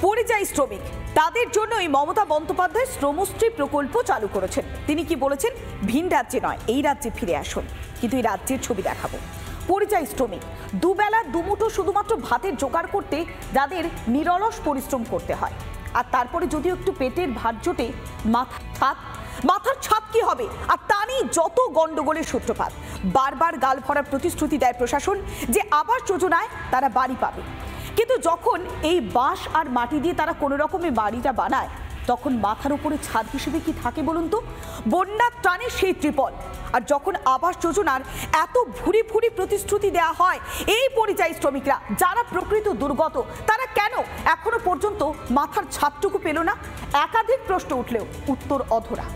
পরিযায়ী শ্রমিক তাদের জন্য এই মমতা বন্দ্যোপাধ্যায় শ্রমশ্রী প্রকল্প চালু করেছেন। তিনি কি বলেছেন? ভিন রাজ্যে নয়, এই রাজ্যে ফিরে আসুন, কিন্তু এই রাজ্যের ছবি দেখাবো। পরিযায়ী শ্রমিক দুবেলা দুমুঠো শুধুমাত্র ভাতের জোগাড় করতে যাদের নিরলস পরিশ্রম করতে হয়, আর তারপরে যদিও একটু পেটের ভাত জোটে, মাথার ছাদ কি হবে? আর তা নিয়ে যত গন্ডগোলের সূত্রপাত। বারবার গাল ভরা প্রতিশ্রুতি দেয় প্রশাসন যে আবাস যোজনায় তারা বাড়ি পাবে, কিন্তু যখন এই বাঁশ আর মাটি দিয়ে তারা কোনো রকমের বাড়িটা বানায়, তখন মাথার উপরে ছাদ হিসেবে কি থাকে বলুন তো? বন্যার টানে সেই ত্রিপল। আর যখন আবাস যোজনার এত ভুরি ভুরি প্রতিশ্রুতি দেওয়া হয়, এই পরিযায়ী শ্রমিকরা যারা প্রকৃত দুর্গত, তারা কেন এখনো পর্যন্ত মাথার ছাদটুকু পেল না? একাধিক প্রশ্ন উঠলেও উত্তর অধরা।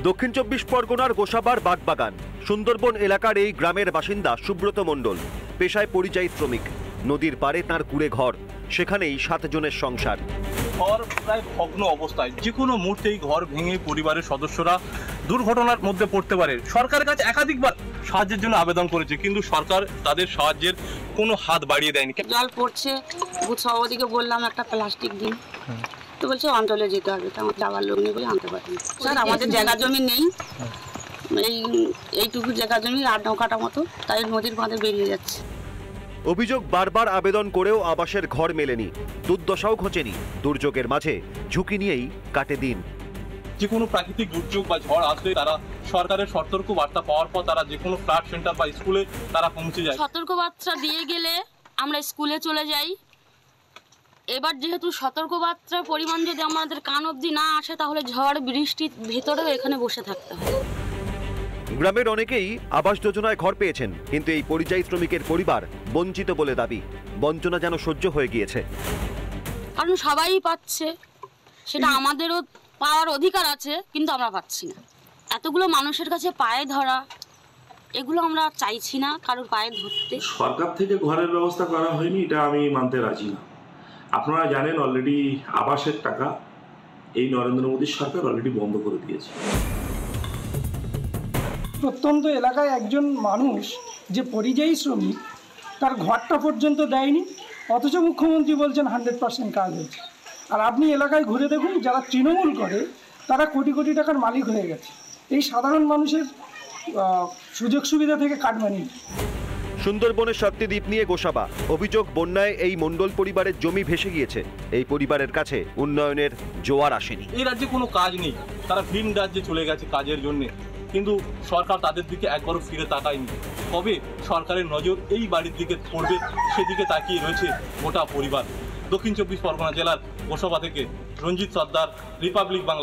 দক্ষিণ 24 পরগনার গোসাবার বাগবাগান সুন্দরবন এলাকার এই গ্রামের বাসিন্দা সুব্রত মণ্ডল পেশায় পরিযায়ী শ্রমিক। নদীর পাড়ে তার কুড়ে ঘর, সেখানেই 7 জনের সংসার। ঘর প্রায় ভগ্ন অবস্থায়, যে কোনো মুহূর্তেই ঘর ভেঙে পরিবারের সদস্যরা দুর্ঘটনার মধ্যে পড়তে পারে। সরকারের কাছে একাধিকবার সাহায্যের জন্য আবেদন করেছে, কিন্তু সরকার তাদের সাহায্যের কোনো হাত বাড়িয়ে দেয়নি। জল পড়ছে, বুথ সভাপতিকে বললাম একটা প্লাস্টিক দিন, তো বলছে অঞ্চলে যেতে হবে, তো আমার যাওয়ার লোক নেই বলে আনতে পারিনি। স্যার আমাদের জায়গা জমি নেই, এইটুকু জায়গা জমি 8-9 কাঠা মতো, তাই নদীর বাঁধে বেরিয়ে যাচ্ছে। অভিযোগ, বারবার আবেদন করেও আবাসের ঘর মেলেনি, দুর্দশাও ঘটেনি। দুর্যোগের মাঝে ঝুঁকি নিয়েই কাটে দিন। যে কোনো প্রাকৃতিক দুর্যোগ বা ঝড় আসলে তারা সরকারের সতর্ক বার্তা পাওয়ার পর তারা যে কোনো ফ্ল্যাট সেন্টার বা স্কুলে তারা পৌঁছে যায়। সতর্ক বার্তা দিয়ে গেলে আমরা স্কুলে চলে যাই। এবার যেহেতু সতর্ক বার্তার পরিমাণ যদি আমাদের কান অবধি না আসে, তাহলে ঝড় বৃষ্টির ভেতরেও এখানে বসে থাকতে হয়। গ্রামের অনেকেই আবাস যোজনায় ঘর পেয়েছেন, কিন্তু এই পরিযায়ী শ্রমিকের পরিবার বঞ্চিত বলে দাবি। বঞ্চনা যেন সহ্য হয়ে গিয়েছে। কারণ সবাই পাচ্ছে, সেটা আমাদেরও পাওয়ার অধিকার আছে, কিন্তু আমরা পাচ্ছি না। এতগুলো মানুষের কাছে পায়ে ধরা, এগুলো আমরা চাইছি না কারোর পায়ে ধরতে। সরকার থেকে ঘরের ব্যবস্থা করা হয়নি, এটা আমি মানতে রাজি না। আপনারা জানেন অলরেডি আবাসের টাকা এই নরেন্দ্র মোদী সরকার অলরেডি বন্ধ করে দিয়েছে। প্রত্যন্ত এলাকায় একজন মানুষ যে পরিযায়ী শ্রমিক, তার ঘরটা পর্যন্ত দেয়নি, অথচ মুখ্যমন্ত্রী বলছেন 100% কাজ হয়েছে। আর আপনি এলাকায় ঘুরে দেখুন, যারা তৃণমূল করে তারা কোটি কোটি টাকার মালিক হয়ে গেছে। এই সাধারণ মানুষের সুযোগ সুবিধা থেকে কাটমানি। সুন্দরবনের শক্তিদ্বীপ নিয়ে গোসাবা। অভিযোগ, বন্যায় এই মণ্ডল পরিবারের জমি ভেসে গিয়েছে। এই পরিবারের কাছে উন্নয়নের জোয়ার আসেনি। এই রাজ্যে কোনো কাজ নেই, তারা ভিন রাজ্যে চলে গেছে কাজের জন্য, কিন্তু সরকার তাদের দিকে একবারও ফিরে তাকায়নি। কবে সরকারের নজর এই বাড়ির দিকে পড়বে, সেদিকে তাকিয়ে রয়েছে গোটা পরিবার। দক্ষিণ 24 পরগনা জেলার গোসাবা থেকে রঞ্জিত সর্দার, রিপাবলিক বাংলা।